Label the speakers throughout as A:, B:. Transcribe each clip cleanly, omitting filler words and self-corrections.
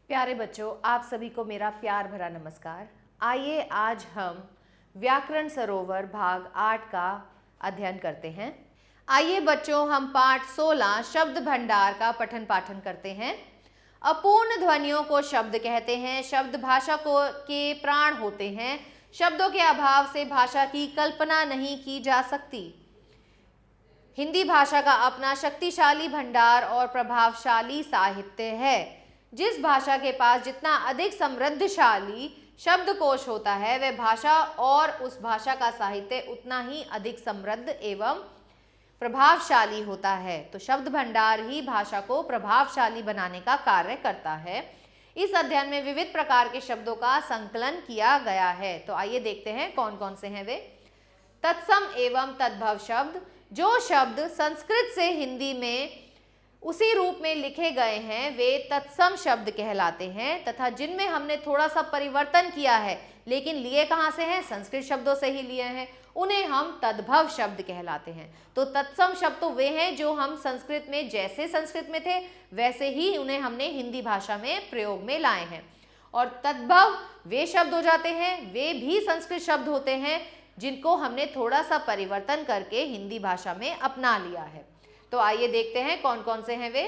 A: प्यारे बच्चों, आप सभी को मेरा प्यार भरा नमस्कार। आइए आज हम व्याकरण सरोवर भाग 8 का अध्ययन करते हैं। आइए बच्चों, हम पाठ 16 शब्द भंडार का पठन पाठन करते हैं। अपूर्ण ध्वनियों को शब्द कहते हैं। शब्द भाषा के प्राण होते हैं। शब्दों के अभाव से भाषा की कल्पना नहीं की जा सकती। हिंदी भाषा का अपना शक्तिशाली भंडार और प्रभावशाली साहित्य है। जिस भाषा के पास जितना अधिक समृद्धशाली शब्दकोश होता है, वह भाषा और उस भाषा का साहित्य उतना ही अधिक समृद्ध एवं प्रभावशाली होता है। तो शब्द भंडार ही भाषा को प्रभावशाली बनाने का कार्य करता है। इस अध्ययन में विविध प्रकार के शब्दों का संकलन किया गया है। तो आइए देखते हैं कौन कौन से हैं वे। तत्सम एवं तद्भव शब्द, जो शब्द संस्कृत से हिंदी में उसी रूप में लिखे गए हैं वे तत्सम शब्द कहलाते हैं, तथा जिनमें हमने थोड़ा सा परिवर्तन किया है लेकिन लिए कहाँ से हैं? संस्कृत शब्दों से ही लिए हैं, उन्हें हम तद्भव शब्द कहलाते हैं। तो तत्सम शब्द तो वे हैं जो हम संस्कृत में जैसे संस्कृत में थे वैसे ही उन्हें हमने हिंदी भाषा में प्रयोग में लाए हैं। और तद्भव वे शब्द हो जाते हैं, वे भी संस्कृत शब्द होते हैं जिनको हमने थोड़ा सा परिवर्तन करके हिंदी भाषा में अपना लिया है। तो आइए देखते हैं कौन कौन से हैं वे।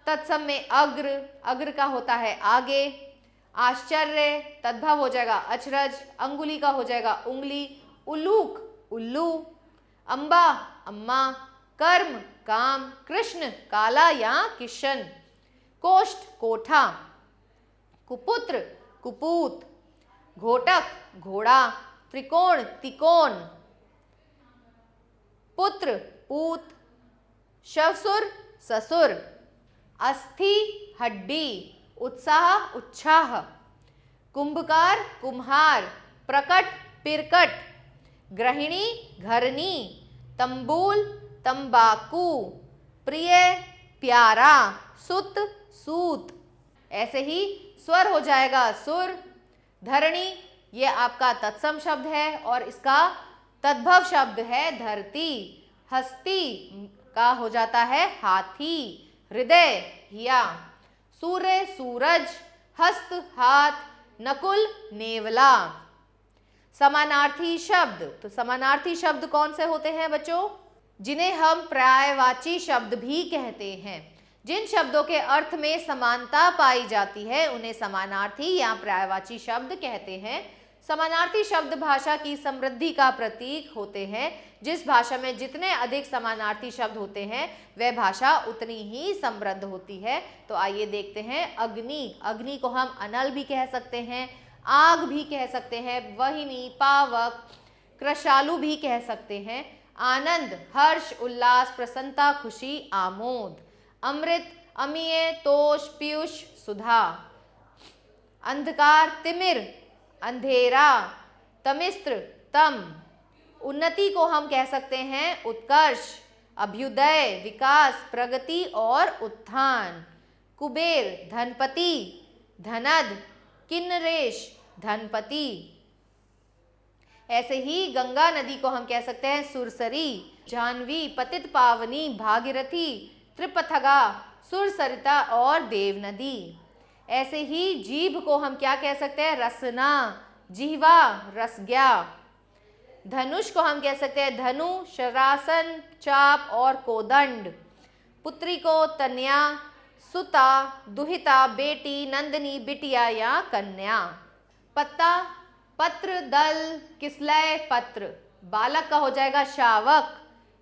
A: तत्सम में अग्र, अग्र का होता है आगे। आश्चर्य, तद्भव हो जाएगा अचरज। अंगुली का हो जाएगा उंगली। उल्लूक, उल्लू। अंबा, अम्मा। कर्म, काम। कृष्ण, काला या किशन। कोष्ठ, कोठा। कुपुत्र, कुपूत। घोटक, घोड़ा। त्रिकोण, तिकोण। पुत्र, पूत। शवसुर, ससुर। अस्थि, हड्डी। उत्साह, उत्साह। कुंभकार, कुम्हार। प्रकट, पिरकट। गृहिणी, घरनी। तंबूल, तंबाकू। प्रिय, प्यारा। सुत, सूत। ऐसे ही स्वर हो जाएगा सुर। धरणी, ये आपका तत्सम शब्द है और इसका तद्भव शब्द है धरती। हस्ती का हो जाता है हाथी। हृदय, हिया। सूर्य, सूरज। हस्त, हाथ। नकुल, नेवला। समानार्थी शब्द, तो समानार्थी शब्द कौन से होते हैं बच्चों? जिन्हें हम पर्यायवाची शब्द भी कहते हैं। जिन शब्दों के अर्थ में समानता पाई जाती है उन्हें समानार्थी या पर्यायवाची शब्द कहते हैं। समानार्थी शब्द भाषा की समृद्धि का प्रतीक होते हैं। जिस भाषा में जितने अधिक समानार्थी शब्द होते हैं वह भाषा उतनी ही समृद्ध होती है। तो आइए देखते हैं। अग्नि, अग्नि को हम अनल भी कह सकते हैं, आग भी कह सकते हैं, वहिनी, पावक, कृशालु भी कह सकते हैं। आनंद, हर्ष, उल्लास, प्रसन्नता, खुशी, आमोद। अमृत, अमीय, तोष, पीयूष, सुधा। अंधकार, तिमिर, अंधेरा। तमिस्त्र, तम। उन्नति को हम कह सकते हैं उत्कर्ष, अभ्युदय, विकास, प्रगति और उत्थान। कुबेर, धनपति, धनद। किन्नरेश, धनपति। ऐसे ही गंगा नदी को हम कह सकते हैं सुरसरी। जाह्नवी, पतित पावनी, भागीरथी, त्रिपथगा, सुरसरिता और देव नदी। ऐसे ही जीभ को हम क्या कह सकते हैं? रसना, जिह्वा, रसज्ञा। धनुष को हम कह सकते हैं धनु, शरासन, चाप और कोदंड। पुत्री को तनया, सुता, दुहिता, बेटी, नंदिनी, बिटिया या कन्या। पत्ता, पत्र, दल, किसलय, पत्र। बालक का हो जाएगा शावक।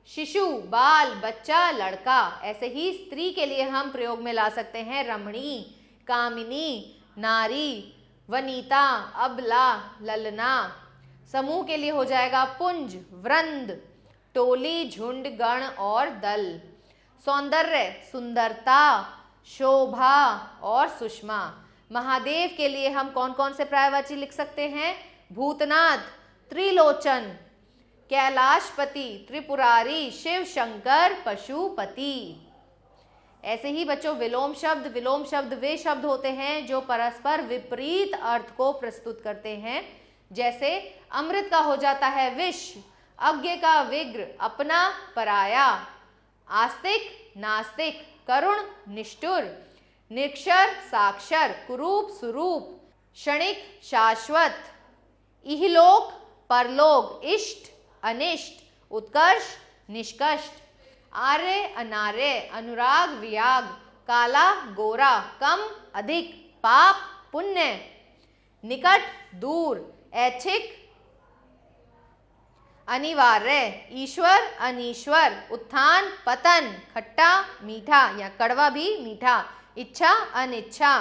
A: शिशु, बाल, बच्चा, लड़का। ऐसे ही स्त्री के लिए हम प्रयोग में ला सकते हैं रमणी, कामिनी, नारी, वनीता, अबला, ललना। समूह के लिए हो जाएगा पुंज, वृंद, टोली, झुंड, गण और दल। सौंदर्य, सुंदरता, शोभा और सुषमा। महादेव के लिए हम कौन कौन से पर्यायवाची लिख सकते हैं? भूतनाथ, त्रिलोचन, कैलाशपति, त्रिपुरारी, शिव शंकर, पशुपति। ऐसे ही बच्चों विलोम शब्द, विलोम शब्द वे शब्द होते हैं जो परस्पर विपरीत अर्थ को प्रस्तुत करते हैं। जैसे अमृत का हो जाता है विष, अज्ञ का विग्र, अपना, पराया। आस्तिक, नास्तिक, करुण, निष्ठुर। निक्षर साक्षर, कुरूप सुरूप, क्षणिक शाश्वत, इहलोक परलोक, इष्ट अनिष्ट, उत्कर्ष निष्कष्ट, आर्य अनार्य, अनुराग विराग, काला गोरा, कम अधिक, पाप पुण्य, निकट दूर, ऐच्छिक अनिवार्य, ईश्वर अनीश्वर, उत्थान पतन, खट्टा मीठा या कड़वा भी मीठा, इच्छा अनिच्छा।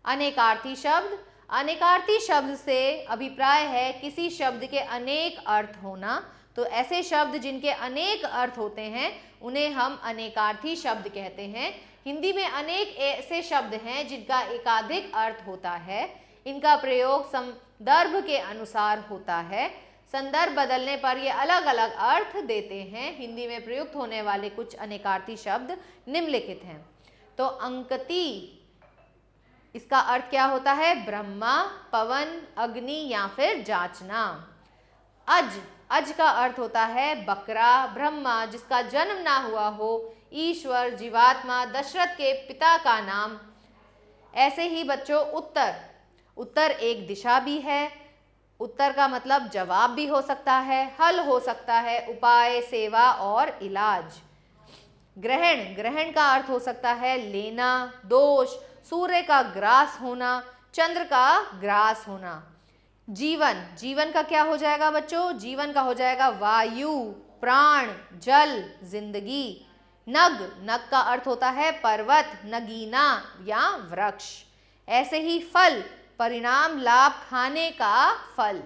A: अनेकार्थी शब्द, अनेकार्थी शब्द से अभिप्राय है किसी शब्द के अनेक अर्थ होना। तो ऐसे शब्द जिनके अनेक अर्थ होते हैं उन्हें हम अनेकार्थी शब्द कहते हैं। हिंदी में अनेक ऐसे शब्द हैं जिनका एकाधिक अर्थ होता है। इनका प्रयोग संदर्भ के अनुसार होता है। संदर्भ बदलने पर ये अलग अलग अर्थ देते हैं। हिंदी में प्रयुक्त होने वाले कुछ अनेकार्थी शब्द निम्नलिखित हैं। तो अंकती, इसका अर्थ क्या होता है? ब्रह्मा, पवन, अग्नि या फिर जांचना। अज, अज का अर्थ होता है बकरा, ब्रह्मा जिसका जन्म ना हुआ हो, ईश्वर, जीवात्मा, दशरथ के पिता का नाम। ऐसे ही बच्चों उत्तर, उत्तर एक दिशा भी है। उत्तर का मतलब जवाब भी हो सकता है, हल हो सकता है, उपाय, सेवा और इलाज। ग्रहण, ग्रहण का अर्थ हो सकता है लेना, दोष, सूर्य का ग्रास होना, चंद्र का ग्रास होना। जीवन, जीवन का क्या हो जाएगा बच्चों? जीवन का हो जाएगा वायु, प्राण, जल, जिंदगी। नग, नग का अर्थ होता है पर्वत, नगीना या वृक्ष। ऐसे ही फल, परिणाम, लाभ, खाने का फल।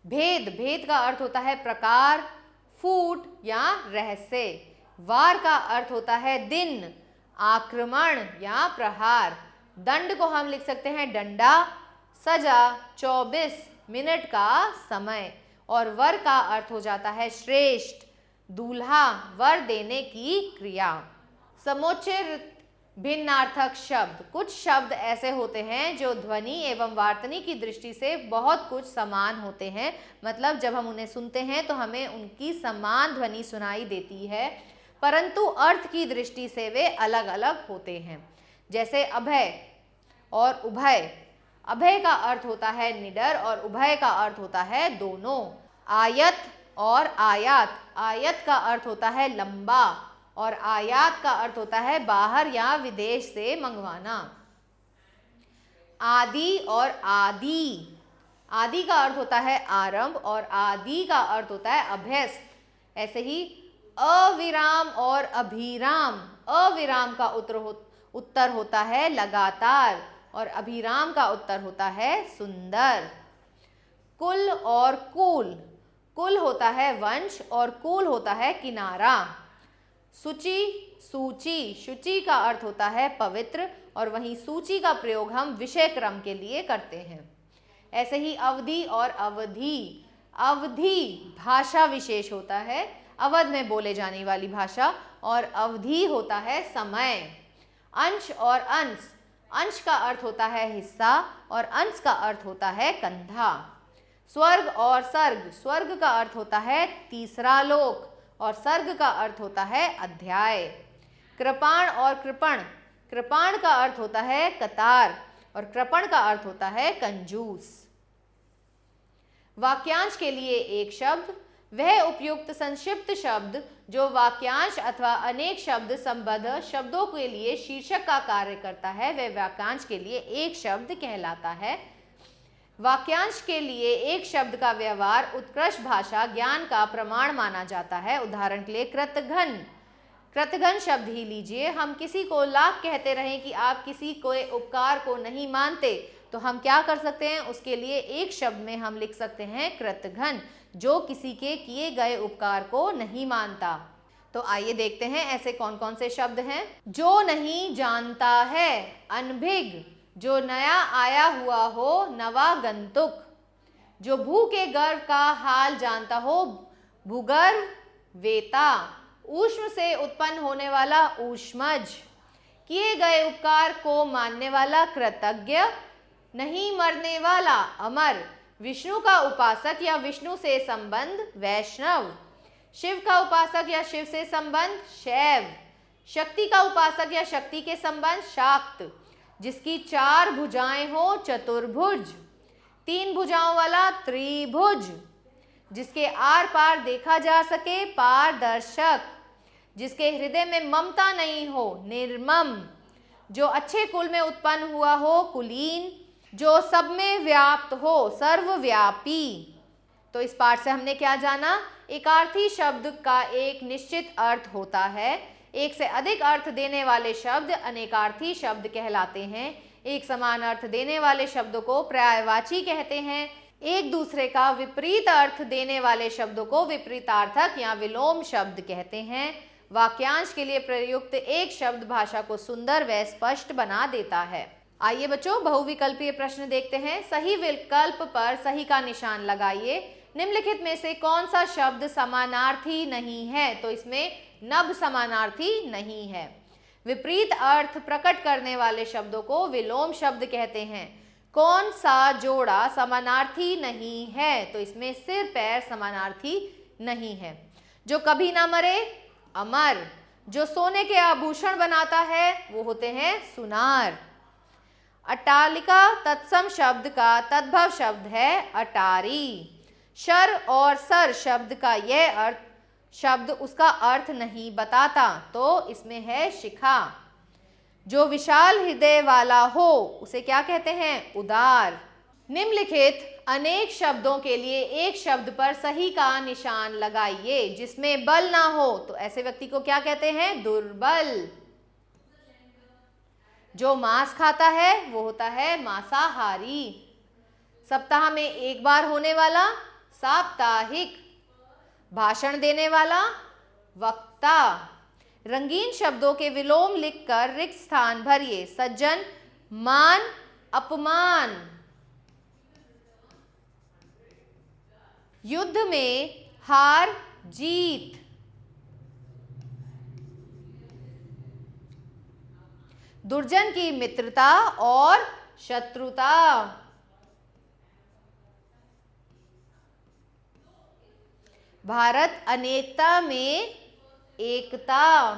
A: भेद, भेद का अर्थ होता है प्रकार, फूट या रहस्य। वार का अर्थ होता है दिन, आक्रमण या प्रहार। दंड को हम लिख सकते हैं डंडा, सजा, 24 मिनट का समय। और वर का अर्थ हो जाता है श्रेष्ठ, दूल्हा, वर देने की क्रिया। समुच्चय भिन्नार्थक शब्द, कुछ शब्द ऐसे होते हैं जो ध्वनि एवं वार्तनी की दृष्टि से बहुत कुछ समान होते हैं। मतलब जब हम उन्हें सुनते हैं तो हमें उनकी समान ध्वनि सुनाई देती है, परंतु अर्थ की दृष्टि से वे अलग अलग होते हैं। जैसे अभय और उभय। अभय का अर्थ होता है निडर और उभय का अर्थ होता है दोनों। आयत और आयात, आयत का अर्थ होता है लंबा और आयात का अर्थ होता है बाहर या विदेश से मंगवाना। आदि और आदि, आदि का अर्थ होता है आरंभ और आदि का अर्थ होता है अभ्यस्त। ऐसे ही अविराम और अभिराम, अविराम का उत्तर होता है लगातार और अभिराम का उत्तर होता है सुंदर। कुल और कूल, कुल होता है वंश और कूल होता है किनारा। शुचि, सूची, शुचि का अर्थ होता है पवित्र और वहीं सूची का प्रयोग हम विषय क्रम के लिए करते हैं। ऐसे ही अवधि और अवधि, अवधि भाषा विशेष होता है, अवध में बोले जाने वाली भाषा, और अवधि होता है समय। अंश और अंश, अंश का अर्थ होता है हिस्सा और अंश का अर्थ होता है कंधा। स्वर्ग और सर्ग, स्वर्ग का अर्थ होता है तीसरा लोक और सर्ग का अर्थ होता है अध्याय। कृपाण और कृपण, कृपाण का अर्थ होता है कतार और कृपण का अर्थ होता है कंजूस। वाक्यांश के लिए एक शब्द, वह उपयुक्त संक्षिप्त शब्द जो वाक्यांश अथवा अनेक शब्द संबद्ध शब्दों के लिए शीर्षक का कार्य करता है, वह वाक्यांश के लिए एक शब्द कहलाता है। वाक्यांश के लिए एक शब्द का व्यवहार उत्कृष्ट भाषा ज्ञान का प्रमाण माना जाता है। उदाहरण के लिए कृतघ्न, कृतघ्न शब्द ही लीजिए। हम किसी को लाख कहते रहें कि आप किसी के उपकार को नहीं मानते, तो हम क्या कर सकते हैं? उसके लिए एक शब्द में हम लिख सकते हैं कृतघ्न, जो किसी के किए गए उपकार को नहीं मानता। तो आइए देखते हैं ऐसे कौन कौन से शब्द हैं। जो नहीं जानता है, अनभिज्ञ, जो नया आया हुआ हो, नवागंतुक, जो भू के गर्भ का हाल जानता हो, भूगर्भ वेता, ऊष्म से उत्पन्न होने वाला ऊष्मज, किए गए उपकार को मानने वाला कृतज्ञ, नहीं मरने वाला अमर, विष्णु का उपासक या विष्णु से संबंध वैष्णव, शिव का उपासक या शिव से संबंध शैव, शक्ति का उपासक या शक्ति के संबंध शाक्त, जिसकी 4 भुजाएं हो चतुर्भुज, 3 भुजाओं वाला त्रिभुज, जिसके आर पार देखा जा सके पारदर्शक, जिसके हृदय में ममता नहीं हो निर्मम, जो अच्छे कुल में उत्पन्न हुआ हो कुलीन, जो सब में व्याप्त हो सर्वव्यापी। तो इस पाठ से हमने क्या जाना? एकार्थी शब्द का एक निश्चित अर्थ होता है। एक से अधिक अर्थ देने वाले शब्द अनेकार्थी शब्द कहलाते हैं। एक समान अर्थ देने वाले शब्दों को पर्यायवाची कहते हैं। एक दूसरे का विपरीत अर्थ देने वाले शब्दों को विपरीतार्थक या विलोम शब्द कहते हैं। वाक्यांश के लिए प्रयुक्त एक शब्द भाषा को सुंदर व स्पष्ट बना देता है। आइए बच्चों, बहुविकल्पीय प्रश्न देखते हैं। सही विकल्प पर सही का निशान लगाइए। निम्नलिखित में से कौन सा शब्द समानार्थी नहीं है? तो इसमें नभ समानार्थी नहीं है। विपरीत अर्थ प्रकट करने वाले शब्दों को विलोम शब्द कहते हैं। कौन सा जोड़ा समानार्थी नहीं है? तो इसमें सिर पैर समानार्थी नहीं है। जो कभी ना मरे अमर, जो सोने के आभूषण बनाता है वो होते हैं सुनार। अट्टालिका तत्सम शब्द का तद्भव शब्द है अटारी। शर और सर शब्द का यह अर्थ शब्द उसका अर्थ नहीं बताता, तो इसमें है शिखा। जो विशाल हृदय वाला हो उसे क्या कहते हैं? उदार। निम्नलिखित अनेक शब्दों के लिए एक शब्द पर सही का निशान लगाइए। जिसमें बल ना हो तो ऐसे व्यक्ति को क्या कहते हैं? दुर्बल। जो मांस खाता है वो होता है मांसाहारी। सप्ताह में एक बार होने वाला साप्ताहिक। भाषण देने वाला वक्ता। रंगीन शब्दों के विलोम लिखकर रिक्त स्थान भरिए। सज्जन, मान, अपमान। युद्ध में हार जीत। दुर्जन की मित्रता और शत्रुता। भारत अनेकता में एकता।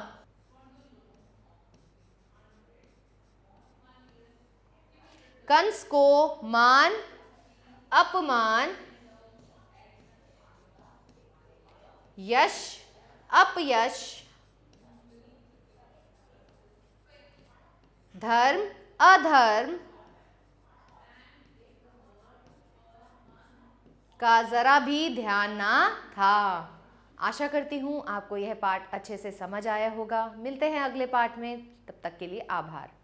A: कंस को मान अपमान। यश अपयश। धर्म अधर्म का जरा भी ध्यान ना था। आशा करती हूँ आपको यह पाठ अच्छे से समझ आया होगा। मिलते हैं अगले पाठ में, तब तक के लिए आभार।